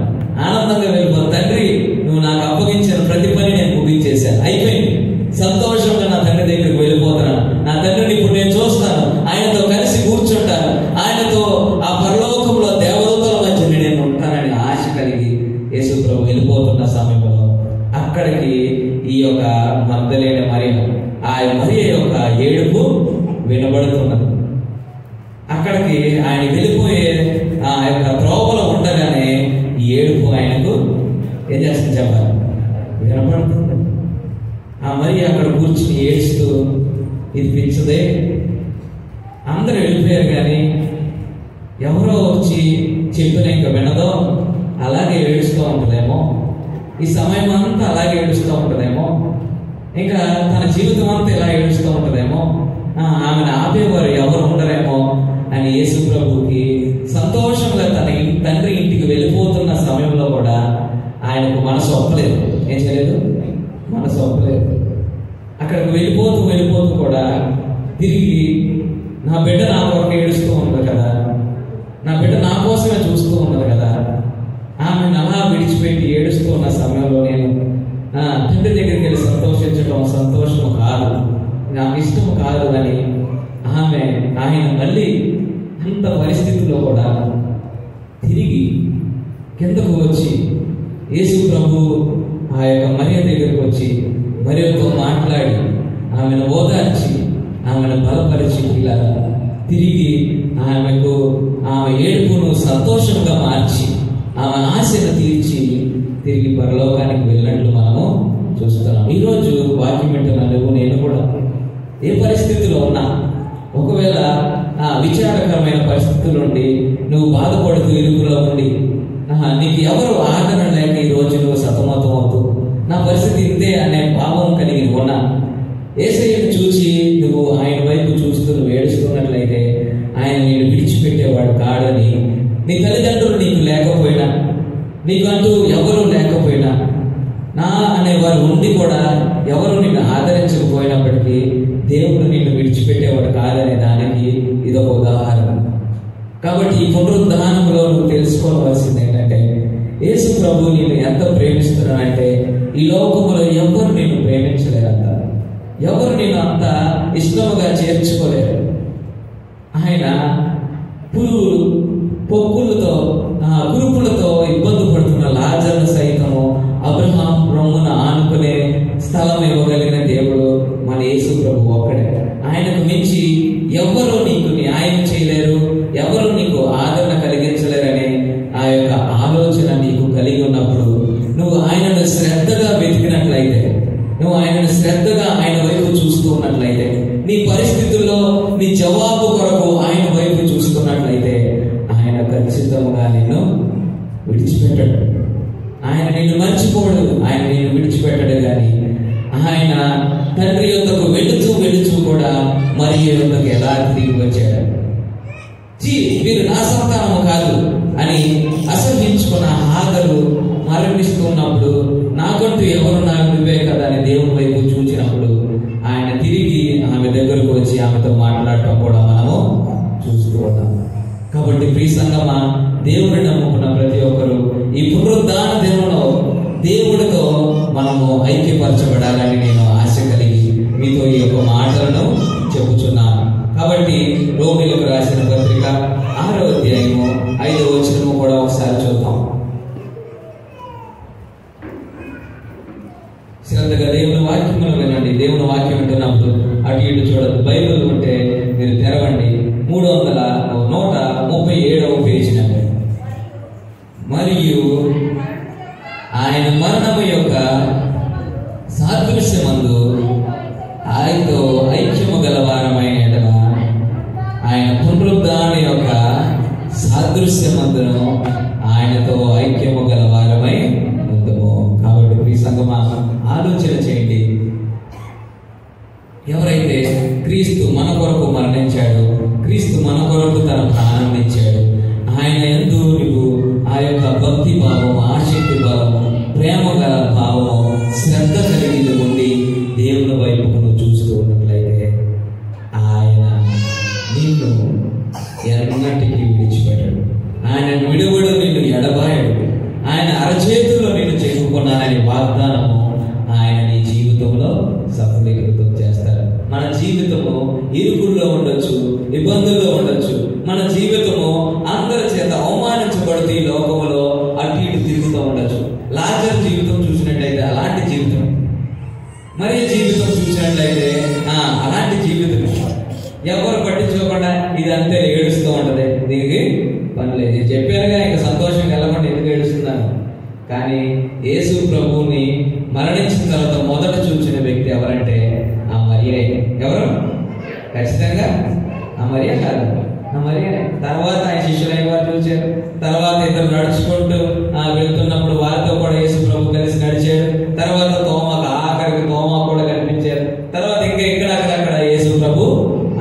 [SPEAKER 1] ఆనందంగా వెళ్ళిపోతాను. తండ్రి, నువ్వు నాకు అప్పగించిన ప్రతి పని నేను ముగించేశాను, అయిపోయింది, సంతోషంగా నా తండ్రి దగ్గరికి వెళ్ళిపోతున్నాను. నా తండ్రిని ఇప్పుడు నేను చూస్తాను, ఆయనతో కలిసి కూర్చుంటాను, ఆయనతో ఆ పరలోకంలో దేవదూతల మధ్య నేను ఉంటానని ఆశ కలిగి యేసు ప్రభు వెళ్ళిపోతున్న సమయంలో అక్కడికి ఈ యొక్క మగ్దలేని మరియ, ఆ మరియ యొక్క ఏడుపు వినబడుతున్నది. అక్కడికి ఆయన వెళ్ళిపోయే ఆ యొక్క త్రోవలో ఉండగానే ఈ ఏడుపు ఆయనకు ఏం చేస్తుంది చెప్పాలి, వినపడుతుంది. ఆ మరి అక్కడ కూర్చుని ఏడుస్తూ, ఇది పిచ్చదే, అందరూ వెళ్ళిపోయారు కానీ ఎవరో వచ్చి చెప్పిన ఇంకా వినదో, అలాగే ఏడుస్తూ ఉంటుందేమో, ఈ సమయం అంతా అలాగే ఏడుస్తూ ఉంటుందేమో, ఇంకా తన జీవితం అంతా ఇలా ఏడుస్తూ ఉంటుందేమో, ఆమెను ఆపేవారు ఎవరు ఉండరేమో అని యేసు ప్రభువుకి సంతోషంగా తన తండ్రి ఇంటికి వెళ్ళిపోతున్న సమయంలో కూడా ఆయనకు మనసు ఒప్పలేదు. ఏం చేయలేదు, మనసు ఒప్పలేదు. అక్కడికి వెళ్ళిపోతూ కూడా తిరిగి నా బిడ్డ నా కొరకు ఏడుస్తూ ఉన్నది కదా, నా బిడ్డ నా కోసమే చూస్తూ ఉన్నది కదా, ఆమెను అలా విడిచిపెట్టి ఏడుస్తూ ఉన్న సమయంలో నేను తండ్రి దగ్గరికి వెళ్ళి సంతోషించడం సంతోషము కాదు, నాకు ఇష్టము కాదు అని ఆయన మళ్ళీ అంత పరిస్థితుల్లో కూడా తిరిగి కిందకు వచ్చి యేసు ప్రభు ఆ యొక్క మరియ దగ్గరకు వచ్చి మరియతో మాట్లాడి ఆమెను ఓదార్చి ఆమెను బలపరిచి ఇలా తిరిగి ఆమెకు ఆమె ఏడుపును సంతోషంగా మార్చి ఆమె ఆశను తీర్చి తిరిగి పరలోకానికి వెళ్ళినట్లు మనము చూస్తున్నాం. ఈరోజు వాక్యం వింటున్న నువ్వు నేను కూడా ఏ పరిస్థితిలో ఉన్నా, ఒకవేళ విచారకరమైన పరిస్థితుల నుండి నువ్వు బాధపడుతూ ఇరుకులో ఉండి నీకు ఎవరు ఆదరణ లేక ఈ రోజు నువ్వు సతమతం అవుతూ నా పరిస్థితి ఇంతే అనే భావం కలిగి ఉన్నా, యేసయ్యను చూసి నువ్వు ఆయన వైపు చూస్తూ నువ్వు ఏడుస్తున్నట్లయితే ఆయన నేను విడిచిపెట్టేవాడు కాడని, నీ తల్లిదండ్రులు నీకు లేకపోయినా, నీకంటూ ఎవరు లేకపోయినా, నా అనేవారు ఉండి కూడా ఎవరు నిన్ను ఆదరించకపోయినప్పటికీ దేవుడు నిన్ను విడిచిపెట్టేవాడు కాదనే దానికి ఇదొక ఉదాహరణ. కాబట్టి ఈ పునరుద్ధానంలో నువ్వు తెలుసుకోవాల్సింది ఏంటంటే, యేసు ప్రభు నిన్ను ఎంత ప్రేమిస్తున్నానంటే ఈ లోకములో ఎవరు నిన్ను ప్రేమించలేరంట, ఎవరు నిన్ను అంత ఇష్టముగా చేర్చుకోలేరు. ఆయన పురుగులు పొక్కులతో కురుపులతో ఇబ్బంది పడుతున్న లాజరును సైతము అబ్రహాం రొమ్మున ఆనుకునే స్థలం ఇవ్వగలిగిన దేవుడు మన యేసు ప్రభు ఒక్కడే. ఆయనకు మించి ఎవరు నీకు న్యాయం చేయలేరు, ఎవరు నీకు ఆదరణ కలిగించలేరనే ఆ యొక్క ఆలోచన నీకు కలిగి ఉన్నప్పుడు నువ్వు ఆయనను శ్రద్ధగా వెతికినట్లయితే, నువ్వు ఆయనను శ్రద్ధగా ఆయన వైపు చూస్తూ ఉన్నట్లయితే, నీ పరిస్థితుల్లో నీ జవాబు కొరకు ఆయన వైపు చూస్తున్నట్లయితే ఆయన ఖచ్చితంగా నిన్ను విడిచిపెట్టడు. ఆయన నిన్ను మర్చిపోడు, ఆయన నిన్ను విడిచిపెట్టడు. కానీ ఆయన తండ్రి యొద్దకు వెళుతూ కూడా మరియ యొద్దకు ఎలా తిరిగి వచ్చాడు. వీరు నా సంతానము కాదు అని అసహించుకున్న హాగరు మరణిస్తూ ఉన్నప్పుడు నాకంటూ ఎవరు నాకు నువ్వే కదా అని దేవుని వైపు చూచినప్పుడు ఆయన తిరిగి ఆమె దగ్గరకు వచ్చి ఆమెతో మాట్లాడటం కూడా మనము చూస్తూ ఉన్నాం. కాబట్టి ప్రియ సంగమా, దేవుడిని నమ్ముకున్న ప్రతి ఒక్కరు ఈ పునరుద్ధాన దినంలో దేవుడితో మనము ఐక్యపరచబడాలని నేను ఆశ కలిగి మీతో ఈ యొక్క మాటలను చెబుతున్నాను. కాబట్టి రోమిలకు రాసిన పత్రిక 6వ అధ్యాయము 5వ వచనము కూడా ఒకసారి చూద్దాం. శ్రద్ధగా దేవుని వాక్యమును వినండి. దేవుని వాక్యం వింటున్నప్పుడు అటు ఇటు చూడదు. బైబిల్ ఉంటే మీరు తెరవండి. 337వ పేజీ నెంబర్. మరియు ఆయన మరణము యొక్క సాదృశ్యమందు ఆయనతో ఐక్యము గలవారమైన ఆయన పునరుద్ధాన యొక్క సాదృశ్యమందును ఆయనతో ఐక్యము గలవారమై ఉందము. కాబట్టి ప్రియ సంగమా, ఆలోచన చేయండి. ఎవరైతే క్రీస్తు మన కొరకు మరణించాడు, క్రీస్తు మన కొరకు తన ప్రాణం ఇచ్చాడు, ఆయన యందు నువ్వు ఆ యొక్క భక్తి భావము, ఆసక్తి భావము, ప్రేమ గల భావము, శ్రద్ధ కలిగి ఉండి దేవుని వైపుకు నువ్వు చూస్తూ ఉన్నట్లయితే ఆయన నిన్ను ఎన్నటికీ ఎప్పటికీ విడిచిపెట్టాడు. ఆయన విడువడు, నిన్ను ఎడబాయడు. ఆయన అరచేతుల్లో నిన్ను చెప్పుకున్నానని వాగ్దానము ఆయన నీ జీవితంలో సఫలీకృతం చేస్తారు. మన జీవితము ఇరుకుల్లో ఉండొచ్చు, ఇబ్బందుల్లో ఉండొచ్చు. మన జీవితము అందరి చేత అవమానించబడుతూ ఈ లోకంలో అటు ఇటు తిరుగుతూ ఉండొచ్చు. లాజర్ జీవితం చూసినట్లయితే అలాంటి జీవితం, మరి జీవితం చూసినట్లయితే అలాంటి జీవితం. ఎవరు పట్టించుకోకుండా ఇదంతా ఏడుస్తూ ఉంటది. దీనికి పని లేదు. చెప్పారుగా, ఇంకా సంతోషంగా వెళ్ళకుండా ఎందుకు ఏడుస్తున్నాను. కానీ యేసు ప్రభువుని మరణించిన తర్వాత మొదట చూసిన వ్యక్తి ఎవరంటే ఆ మరియే. ఎవరు? ఖచ్చితంగా ఆ మరియే కాదు, ఆ మరియే. తర్వాత ఆయన శిష్యులైన వారు చూశారు. తర్వాత ఇద్దరు నడుచుకుంటూ వెళ్తున్నప్పుడు వారితో కూడా యేసు ప్రభు కలిసి నడిచాడు. తర్వాత ఆఖరికి తోమా కూడా కనిపించారు. తర్వాత ఇంకా ఎక్కడక్కడ యేసు ప్రభు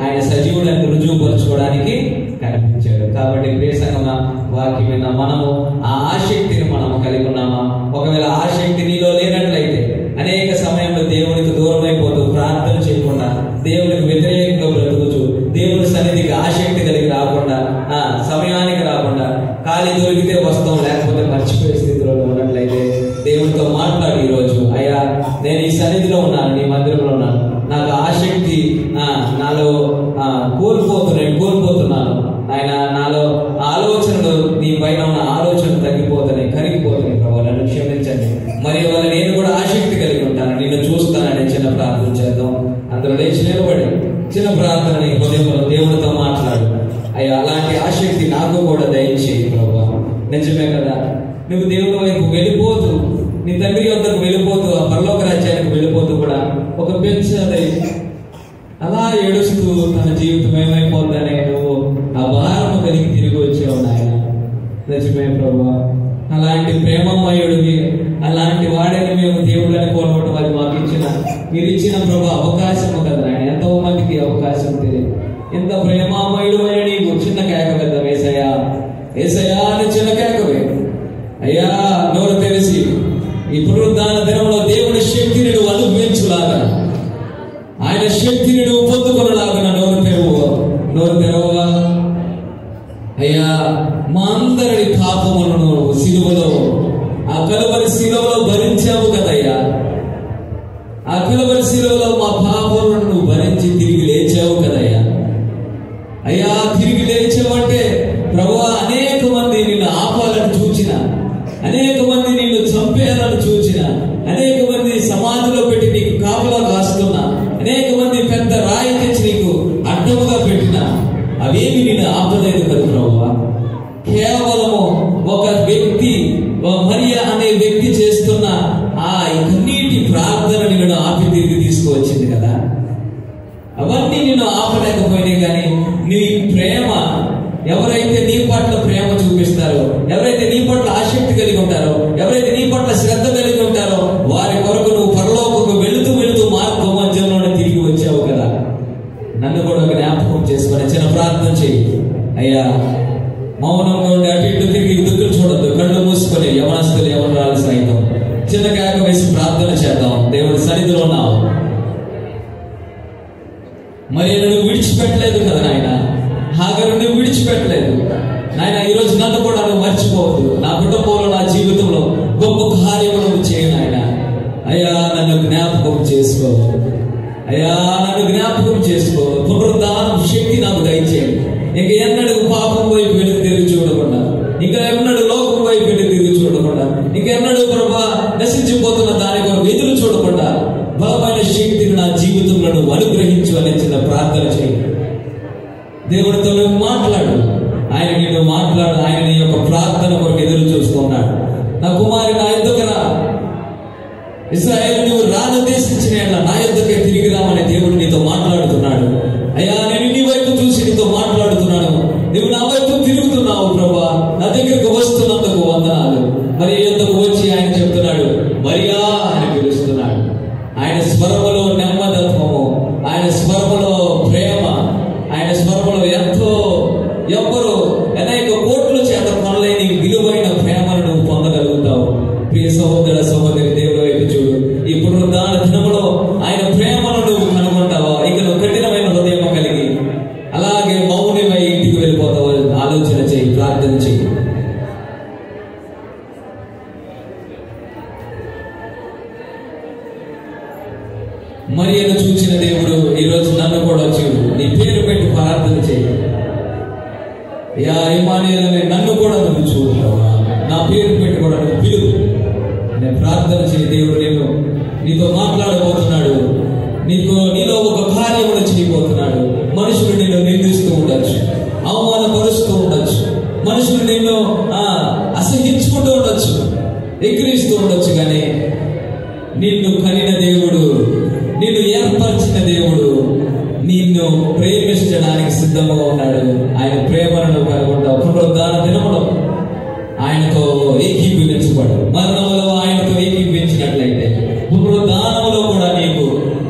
[SPEAKER 1] ఆయన సజీవులను రుజువుపరచుకోవడానికి కనిపించాడు. కాబట్టి ప్రియ సంగమా, వాక్యం విన్న మనము ఆ ఆసక్తిని మనము కలిగి ఉన్నామా? ఒకవేళ ఆసక్తి నీలో లేనట్లయితే అనేక సమయంలో దేవునికి దూరం అయిపోతూ, ప్రార్థన చేయకుండా, దేవునికి వ్యతిరేకంగా బ్రతుకుతూ, దేవుని సన్నిధికి ఆసక్తి కలిగి రాకుండా, సమయానికి రాకుండా, ఖాళీ దొరికితే వస్తాం, లేకపోతే మర్చిపోయే స్థితిలో ఉన్నట్లయితే దేవునితో మాట్లాడి ఈరోజు, అయ్యా నేను ఈ సన్నిధిలో ఉన్నాను, నీ మందిరంలో ఉన్నాను, నాకు ఆసక్తి నాలో కోల్పోతున్నాను ఆయన, నాలో ఆలోచనలు, నీ పైన ఉన్న ఆలోచన తగ్గిపోతున్నాయి, కరిగిపోతున్నాయి ప్రభు, నన్ను క్షమించండి. మరి వల్ల నేను కూడా ఆసక్తి కలిగి ఉంటాను, నిన్ను చూస్తానని చిన్న ప్రార్థన చేద్దాం. అందరూ లేచి నిలబడి చిన్న ప్రార్థనని హృదయంలో దేవుడితో మాట్లాడు. అయ్యా అలాంటి ఆసక్తి నాకు కూడా దయచేయి ప్రభు. నిజమే కదా, నువ్వు దేవుడి వైపు వెళ్ళిపోతూ, నీ తండ్రి వద్దకు వెళ్ళిపోతూ, ఆ పరలోక రాజ్యానికి వెళ్ళిపోతూ కూడా ఒక పెంచదై అలా ఏడుస్తూ తన జీవితం ఏమైపోతుందనే నువ్వు ఆ భారము కలిగి తిరిగి వచ్చావు నాయన. నిజమే ప్రభు, అలాంటి ప్రేమమయుడివి, అలాంటి వాడిని మేము దేవుడిని కోల్పోవడం అది మాకు మీరు ఇచ్చిన ప్రభు అవకాశము కదా ఆయన. ఎంతో మందికి అవకాశం తెలియదు. ఎంత ప్రేమమయుడు అని నీకు చిన్న కేక పెద్ద ఏసయ్యా, ఏసయ్యా అని చిన్న కేకవే. అయ్యా నోరు తెలిసి ఈ పునరుద్ధాన దినంలో దేవుని శక్తిని నువ్వు అనుభవించులాగా, ఆయన శక్తిని నువ్వు పొందుకునేలాగా నోరు తెరవగా. అయ్యా మా అందరి పాపములను సిలువలో, ఆ కలువరి సిలువలో భరించావు కదయ్యా. ఆ కలువరి సిలువలో మా పాపములను నువ్వు భరించి తిరిగి లేచావు కదయ్యా. అయ్యా తిరిగి లేచావంటే ప్రభువా, అనేక మంది నిన్ను ఆపాలని చూచిన, అనేక మంది నిన్ను చంపేయాలని చూచిన, అనేక మంది సమాధిలో పెట్టి నీకు కాపలా కాస్తున్నా, అనేక మంది పెద్ద రాయి తెచ్చి నీకు అడ్డముగా పెట్టిన, అవేమి నిన్ను ఆపలేదు కదా ప్రభువా. కేవలము ఒక వ్యక్తి, మరియా అనే వ్యక్తి చేస్తున్న ఆ కన్నీటి ప్రార్థన నిన్ను ఆపి తిరిగి తీసుకువచ్చింది కదా. అవన్నీ నిన్ను ఆపలేకపోయినాయి. కానీ నీ ప్రేమ, ఎవరైతే నీ పట్ల ప్రేమ చూపిస్తారో, ఎవరైతే నీ పట్ల ఆసక్తి కలిగి ఉంటారో, ఎవరైతే నీ పట్ల శ్రద్ధ కలిగి ఉంటారో, వారి కొరకు నువ్వు పరలోకకు వెళుతూ మార్గ మధ్యంలోనే తిరిగి వచ్చావు కదా. నన్ను కూడా జ్ఞాపకం చేసుకొని చిన్న ప్రార్థన చేయి. అయ్యా మౌనంగా ఉండి అటు ఇటు తిరిగి దిక్కులు చూడద్దు, కళ్ళు మూసుకొని యవనస్తులు యవనరాలు సైతం చిన్న కేక వేసి ప్రార్థన చేద్దాం. దేవుడి సన్నిధిలో ఉన్నావు, మరి నువ్వు విడిచిపెట్టలేదు కదా నాయన. హాగరు నువ్వు విడిచిపెట్టలేదు నాయన. ఈరోజు నన్ను కూడా నువ్వు మర్చిపోవద్దు. నా కుటుంబంలో, నా జీవితంలో గొప్ప కార్యము నువ్వు చేయ నాయన. అయ్యా నన్ను జ్ఞాపకం చేసుకో, అయ్యా నన్ను జ్ఞాపకం చేసుకో. పునరుద్ధానం శక్తి నాకు దయచేయండి. ఇంక ఎన్నడూ పాపం వైపు వెళ్ళి తిరిగి చూడకుండా, ఇంకా ఎన్నడూ లోకం వైపు వెళ్ళి తిరిగి చూడకుండా, ఇంకెన్నడూ ప్రభా నశించిపోతున్న దాని కొరకు ఎదురు చూడకుండా బలమైన శక్తిని నా జీవితంలో నువ్వు అనుగ్రహించు అని చిన్న ప్రార్థన చేయి. దేవుడితో నువ్వు మాట్లాడు, ఆయన నీతో మాట్లాడు. ఆయన నీ యొక్క ప్రార్థన కొరకు ఎదురు చూస్తున్నాడు. నా కుమారి నా ఎద్దుకరా, ఇశ్రాయేలు నువ్వు రానుద్దేశించిన నా యొద్దకే తిరిగి రామని దేవుడు నీతో మాట్లాడుతున్నాడు. అయ్యా నేను నీ వైపు చూసి నీతో మాట్లాడుతున్నాను. నువ్వు నా వైపు తిరుగుతున్నావు ప్రభా. నా దగ్గరకు వస్తున్నందుకు వందనాలు. మరి ఎందుకు వచ్చి ఆయన చెప్తున్నాడు, మరియా అని పిలుస్తున్నాడు. ఆయన స్వరములో నెమ్మదత్వము, ఆయన స్వరములో ప్రేమ, ఆయన స్వరములో ఎంతో ఎవ్వరు అనేక కోట్ల చేత కొనలేని విలువైన ప్రేమను నువ్వు పొందగలుగుతావు. ప్రియ సహోదర సహోదరి, దేవుడి వైపు చూడు. ఈ పునరుద్ధాన దినములో ఆయన ప్రేమను నువ్వు కనుగొంటావా? ఇక నువ్వు కఠినమైన హృదయం కలిగి అలాగే మౌనమై ఇంటికి వెళ్ళిపోతావు ఆలోచన ప్రార్థన చేయి. మరియను చూసిన దేవుడు ఈరోజు నన్ను కూడా చూడు, నీ పేరు పెట్టి ప్రార్థన చేయి. యా ఇమానుయేలు, నన్ను కూడా నువ్వు చూడవా, నా పేరు పెట్టి కూడా నువ్వు పిలువు. నేను ప్రార్థన చేయి. దేవుడు నీతో మాట్లాడబోతున్నాడు. నీలో ఒక కార్యములు చేయబోతున్నాడు. మనుషులు నిన్ను నిందిస్తూ ఉండొచ్చు, అవమానపరుస్తూ ఉండొచ్చు, మనుషులు నిన్ను అసహించుకుంటూ ఉండొచ్చు, ఎక్కిరిస్తూ ఉండొచ్చు. కానీ నిన్ను కనిన దేవుడు, నిన్ను ఏర్పరిచిన దేవుడు నిన్ను ప్రేమించడానికి సిద్ధంగా ఉన్నాడు. ఆయన ప్రేమను కనుగొంటావు. పునరుద్ధాన దినములో ఆయనతో ఏకీభవించబడు. మరణంలో ఆయనతో ఏకీభవించినట్లయితే పునరుద్ధానంలో కూడా నీకు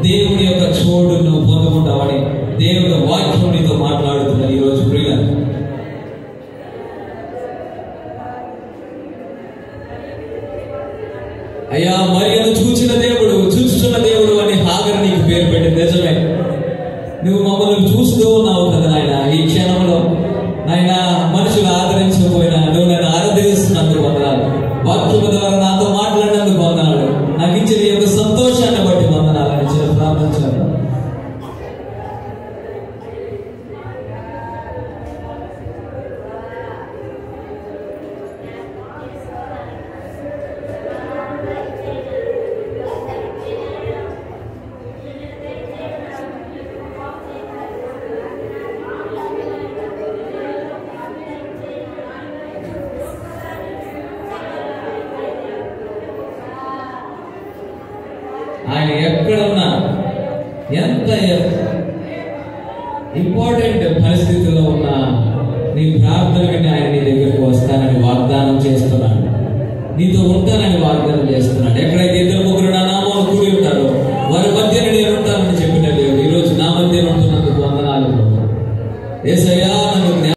[SPEAKER 1] దేవుని యొక్క చోటును పొందుకుంటావని దేవుని వాక్యం నీతో మాట్లాడుతున్న ఈరోజు ప్రియులారా, అయ్యా మరియను చూచిన దేవుడు, చూస్తున్న దేవుడు అని హాగరు నీకు పేరు పెట్టి నిజమే. నువ్వు మమ్మల్ని చూస్తూ ఉన్నావు కదా నాయన. ఈ క్షణంలో నాయన మనుషులు ఆదరించకపోయినా నువ్వు నన్ను ఆరాధిస్తున్నందుకు వందనాలు. వాక్యం ద్వారా నాతో మాట్లాడినందుకు వందనాలు. నాకు ఇచ్చిన ఈ యొక్క సంతోషాన్ని బట్టి వందనాలు అని చిన్న ప్రార్థించాను. ఆయన ఎక్కడున్నా, ఎంత ఇంపార్టెంట్ పరిస్థితుల్లో ఉన్నా నీ ప్రార్థన విని ఆయన నీ దగ్గరకు వస్తానని వాగ్దానం చేస్తున్నాడు. నీతో ఉంటానని వాగ్దానం చేస్తున్నాడు. ఎక్కడైతే ఇద్దరు ముగ్గురు నా నామాలు కూడి ఉంటారో వారి మధ్య నేను ఉంటానని చెప్పిన దేవుడు ఈరోజు నా మధ్య ఉంటున్నందుకు వందనాలు. యేసయ్యా, నన్ను